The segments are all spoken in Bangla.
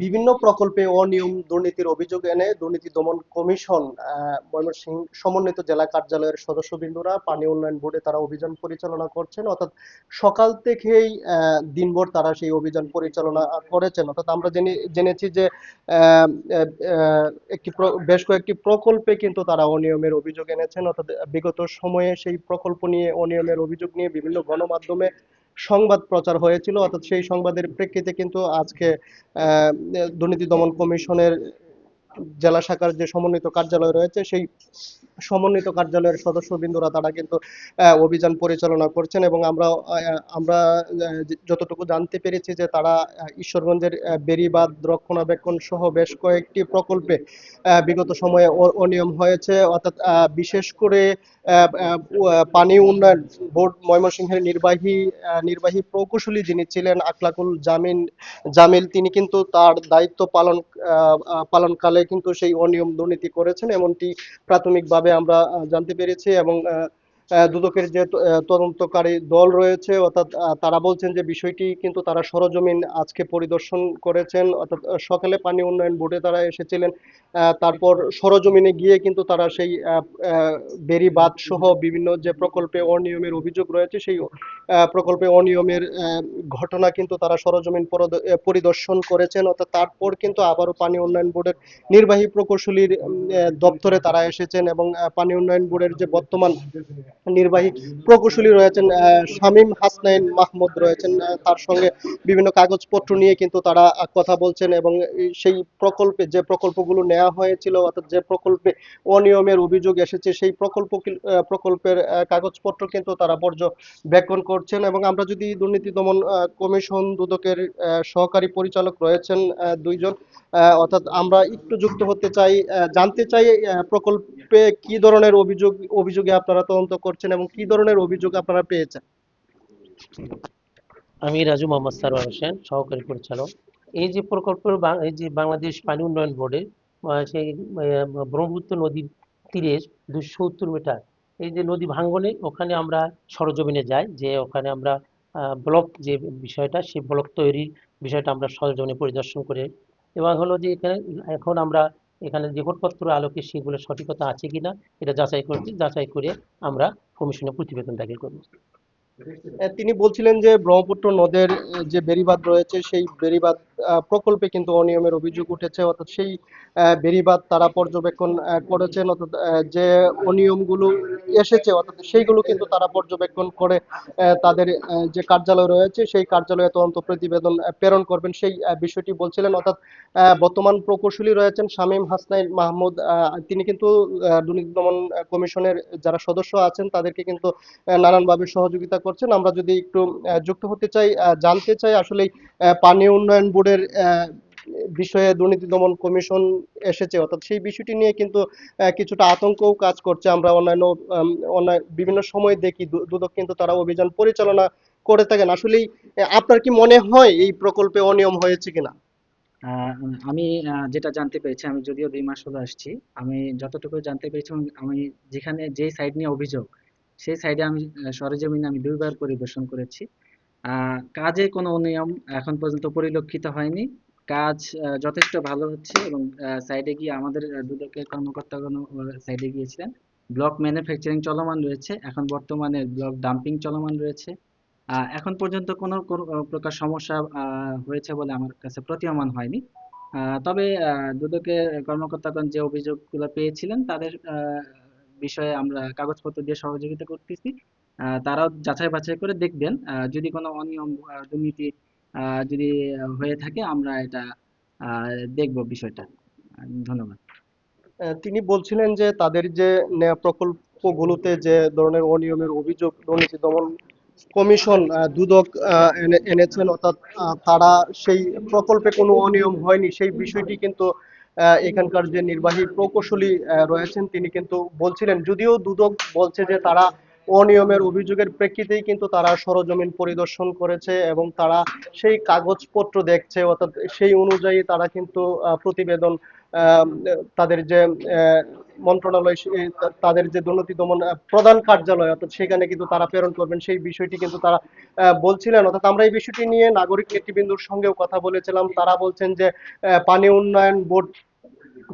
বিভিন্ন প্রকল্পে অনিয়ম দুর্নীতির অভিযোগ এনে দুর্নীতি দমন কমিশন ময়মনসিংহ সমন্বিত জেলা কার্যালয়ের সদস্যবৃন্দরা পানি উন্নয়ন বোর্ডে তারা অভিযান পরিচালনা করছেন, অর্থাৎ সকাল থেকেই দিনভর তারা সেই অভিযান পরিচালনা করেছেন। অর্থাৎ আমরা জেনেছি যে আহ, আহ, বেশ কয়েকটি প্রকল্পে কিন্তু তারা অনিয়মের অভিযোগ এনেছেন। অর্থাৎ বিগত সময়ে সেই প্রকল্প নিয়ে অনিয়মের অভিযোগ নিয়ে বিভিন্ন গণমাধ্যমে সংবাদ প্রচার হয়েছিল। অর্থাৎ সেই সংবাদের প্রেক্ষিতে কিন্তু আজকে আহ, দুর্নীতি দমন কমিশনের জেলা শাখার যে সমন্বিত কার্যালয় রয়েছে, সেই সমন্বিত কার্যালয়ের সদস্যবৃন্দরা তারা কিন্তু অভিযান পরিচালনা করছেন। এবং আমরা যতটুকু জানতে পেরেছি যে তারা ঈশ্বরগঞ্জের বেড়িবাঁধ রক্ষণাবেক্ষণ সহ বেশ কয়েকটি প্রকল্পে বিগত সময়ে অনিয়ম হয়েছে। অর্থাৎ বিশেষ করে পানি উন্নয়ন বোর্ড ময়মনসিংহের নির্বাহী প্রকৌশলী যিনি ছিলেন আকলাকুল জামিল, তিনি কিন্তু তার দায়িত্ব পালনকালে কিন্তু সেই অনিয়ম দুর্নীতি করেছেন এমনটি প্রাথমিকভাবে আমরা জানতে পেরেছি। এবং দুদকের যে তদন্তকারী দল রয়েছে, অর্থাৎ তারা বলছেন যে বিষয়টি কিন্তু তারা সরজমিন আজকে পরিদর্শন করেছেন। অর্থাৎ সকালে পানি উন্নয়ন বোর্ডে তারা এসেছিলেন, তারপর সরজমিনে গিয়ে কিন্তু তারা সেই বেড়ি বাঁধ সহ বিভিন্ন যে প্রকল্পে অনিয়মের অভিযোগ রয়েছে সেই প্রকল্পে অনিয়মের ঘটনা কিন্তু তারা সরজমিন পরিদর্শন করেছেন। অর্থাৎ তারপর কিন্তু আবারও পানি উন্নয়ন বোর্ডের নির্বাহী প্রকৌশলীর দপ্তরে তারা এসেছেন। এবং পানি উন্নয়ন বোর্ডের যে বর্তমান নির্বাহী প্রকৌশলী রয়েছেন শামীম হাসনাইন মাহমুদ রয়েছেন, তার সঙ্গে বিভিন্ন কাগজপত্র নিয়ে কিন্তু তারা কথা বলছেন। এবং সেই যে প্রকল্পগুলো নেওয়া হয়েছিল, অর্থাৎ যে প্রকল্পে অনিয়মের অভিযোগ এসেছে সেই প্রকল্পের কাগজপত্র কিন্তু তারা পর্যবেক্ষণ করছেন। এবং আমরা যদি দুর্নীতি দমন কমিশন দুদকের সহকারী পরিচালক রয়েছেন দুইজন, অর্থাৎ আমরা একটু যুক্ত হতে চাই, জানতে চাই প্রকল্পে কি ধরনের অভিযোগে আপনারা তদন্ত করছেন এবং কি ধরনের অভিযোগ আপনারা পেয়েছেন। আমি রাজু মোহাম্মদ সারোয়ার হোসেন, সহকারী পরিচালক। এই যে এই যে বাংলাদেশ পানি উন্নয়ন বোর্ডের সেই ব্রহ্মপুত্র নদীর তীরে 270 মিটার এই যে নদী ভাঙ্গনে, ওখানে আমরা সরজমিনে যাই, যে ওখানে আমরা ব্লক যে বিষয়টা, সেই ব্লক তৈরির বিষয়টা আমরা সরজমিনে পরিদর্শন করে, এবং হলো যে এখানে এখন আমরা এখানে রেকর্ডপত্র আলোকে সেগুলো সঠিকতা আছে কিনা এটা যাচাই করছি, যাচাই করে আমরা কমিশনে প্রতিবেদন দাখিল করব। তিনি বলছিলেন যে ব্রহ্মপুত্র নদের যে বেড়িবাঁধ রয়েছে সেই বেড়িবাঁধ প্রকল্পে কিন্তু অনিয়মের অভিযোগ উঠেছে। অর্থাৎ সেই বেড়িবাঁধ তারা পর্যবেক্ষণ করেছেন। অর্থাৎ যে অনিয়মগুলো এসেছে অর্থাৎ সেইগুলো কিন্তু তারা পর্যবেক্ষণ করে তাদের যে কার্যালয় রয়েছে সেই কার্যালয়ে তদন্ত প্রতিবেদন প্রেরণ করবেন, সেই বিষয়টি বলছিলেন। অর্থাৎ বর্তমান প্রকৌশলী রয়েছেন শামীম হাসনাইন মাহমুদ, তিনি কিন্তু দুর্নীতি দমন কমিশনের যারা সদস্য আছেন তাদেরকে কিন্তু নানানভাবে সহযোগিতা করছেন। আমরা যদি একটু যুক্ত হতে চাই, জানতে চাই আসলে পানি উন্নয়ন বোর্ডের বিষয়ে দুর্নীতি দমন কমিশন এসেছে, অর্থাৎ সেই বিষয়টি নিয়ে কিন্তু কিছুটা আতঙ্কও কাজ করছে। আমরা অন্যান্য বিভিন্ন সময় দেখি দুদক কিন্তু তারা অভিযান পরিচালনা করে থাকেন। আসলেই আপনার কি মনে হয় এই প্রকল্পে অনিয়ম হয়েছে কিনা? আহ, আমি যেটা জানতে পেরেছি, আমি যদিও 2 মাস হলো আসছি, আমি যতটুকু জানতে পেরেছি এবং আমি যেখানে যে সাইড নিয়ে অভিযোগ, সেই সাইডে আমি সরেজমিনে আমি 2বার পরিদর্শন করেছি। কাজে কোনো অনিয়ম এখন পর্যন্ত পরিলক্ষিত হয়নি। কাজ যথেষ্ট ভালো হচ্ছে এবং সাইডে গিয়ে আমাদের দুদকের কর্মকর্তাগণ সাইডে গিয়েছিলেন। ব্লক ম্যানুফ্যাকচারিং চলমান রয়েছে, এখন বর্তমানে ব্লক ডাম্পিং চলমান রয়েছে। এখন পর্যন্ত কোনো কোনো প্রকার সমস্যা হয়েছে বলে আমার কাছে প্রতীয়মান হয়নি। তবে দুদকের কর্মকর্তাগণ যে অভিযোগগুলো পেয়েছিলেন তাদের বিষয়ে আমরা কাগজপত্র দিয়ে সহযোগিতা করতেছি। তারাও যাচাই বাছাই করে দেখবেন, যদি কোনো অনিয়ম দুর্নীতি যদি হয়ে থাকে আমরা এটা দেখব বিষয়টা। ধন্যবাদ। তিনি বলছিলেন যে তাদের যে নেয়া প্রকল্পগুলোতে যে ধরনের অনিয়মের অভিযোগ দুর্নীতি দমন কমিশন দুদক এনেছেন, অর্থাৎ তারা সেই প্রকল্পে কোনো অনিয়ম হয়নি সেই বিষয়টি কিন্তু এখানকার যে নির্বাহী প্রকৌশলী রয়েছেন তিনি কিন্তু বলছিলেন। যদিও দুদক বলছে যে তারা অনিয়মের অভিযোগের প্রেক্ষিতেই কিন্তু তারা সরজমিন পরিদর্শন করেছে এবং তারা সেই কাগজপত্র দেখছে, অর্থাৎ সেই অনুযায়ী তারা কিন্তু প্রতিবেদন তাদের যে মন্ত্রণালয় তাদের যে দুর্নীতি দমন প্রধান কার্যালয় অর্থাৎ সেখানে কিন্তু তারা প্রেরণ করবেন, সেই বিষয়টি কিন্তু তারা বলছিলেন। অর্থাৎ আমরা এই বিষয়টি নিয়ে নাগরিক নেতৃবৃন্দর সঙ্গেও কথা বলেছিলাম, তারা বলছেন যে পানি উন্নয়ন বোর্ড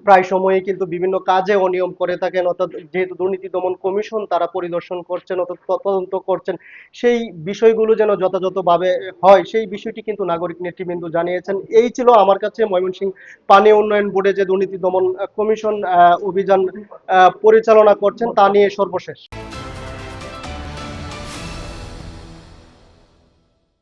প্রায় সময়ই কিন্তু বিভিন্ন কাজে অনিয়ম করে থাকেন, অর্থাৎ যেহেতু দুর্নীতি দমন কমিশন তারা পরিদর্শন করছেন অর্থাৎ তদন্ত করছেন, সেই বিষয়গুলো যেন যথাযথভাবে হয় সেই বিষয়টি কিন্তু নাগরিক নেতৃবৃন্দ জানিয়েছেন। এই ছিল আমার কাছে ময়মনসিংহ পানি উন্নয়ন বোর্ডে যে দুর্নীতি দমন কমিশন অভিযান পরিচালনা করছেন তা নিয়ে সর্বশেষ।